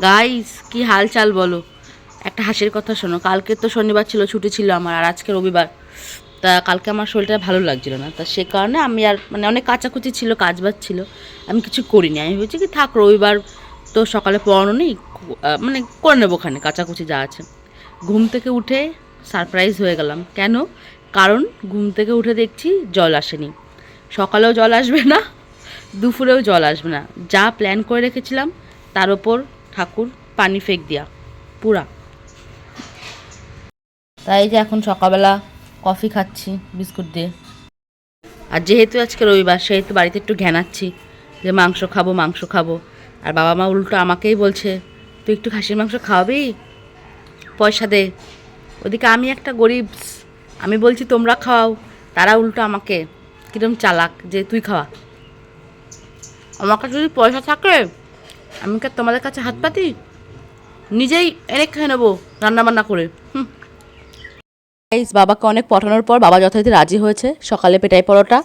Guys কি হাল চাল বলো। একটা হাসির কথা শোনো, কালকে তো শনিবার ছিল, ছুটি ছিল আমার, আর আজকে রবিবার। তা কালকে আমার শরীরটা ভালো লাগছিল না, তা সে কারণে আমি আর অনেক কাচাকুচি ছিল, কাজ বাজ ছিল, আমি কিছু করিনি। আমি ভেবেছি কি থাক, রবিবার তো সকালে পড়ানো নেই, করে নেবো ওখানে কাচাকুচি যা আছে। ঘুম থেকে উঠে সারপ্রাইজ হয়ে গেলাম। কেন? কারণ ঘুম থেকে উঠে দেখছি জল আসেনি, সকালেও জল আসবে না, দুপুরেও জল আসবে না। যা প্ল্যান করে রেখেছিলাম তার ওপর ঠাকুর পানি ফেক দিয়া পুরা। তাই যে এখন সকালবেলা কফি খাচ্ছি বিস্কুট দিয়ে। আর যেহেতু আজকে রবিবার, সেহেতু বাড়িতে একটু ঘ্যানাচ্ছি যে মাংস খাবো মাংস খাবো। আর বাবা মা উল্টো আমাকেই বলছে তুই একটু খাসির মাংস খাওয়াবি, পয়সা দে। ওদিকে আমি একটা গরিব, আমি বলছি তোমরা খাওয়াও, তারা উল্টো আমাকে কিরম চালাক যে তুই খাওয়া। আমার কাছে যদি পয়সা থাকে আমি কি তোমাদের কাছে হাত পাতি, নিজেই এনে খেয়ে নেবো রান্নাবান্না করে। বাবাকে অনেক পটানোর পর বাবা যথারীতি রাজি হয়েছে সকালে পেটাই পরোটা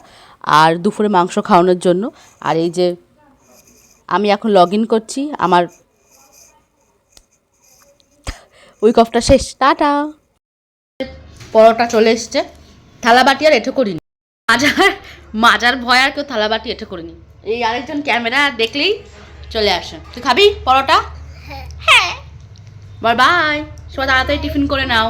আর দুপুরে মাংস খাওয়ানোর জন্য। আর এই যে আমি এখন লগ ইন করছি, আমার উইক অফটা শেষ, টাটা। পরোটা চলে এসছে, থালা বাটি আর এঁঠো করিনি, মাজার মাজার ভয় আর কেউ থালা বাটি এঁঠো করিনি। এই আরেকজন ক্যামেরা দেখলেই চলে আসে। তুই খাবি পরোটা? হ্যাঁ। বাই বাই, সবাই তাড়াতাড়ি টিফিন করে নাও।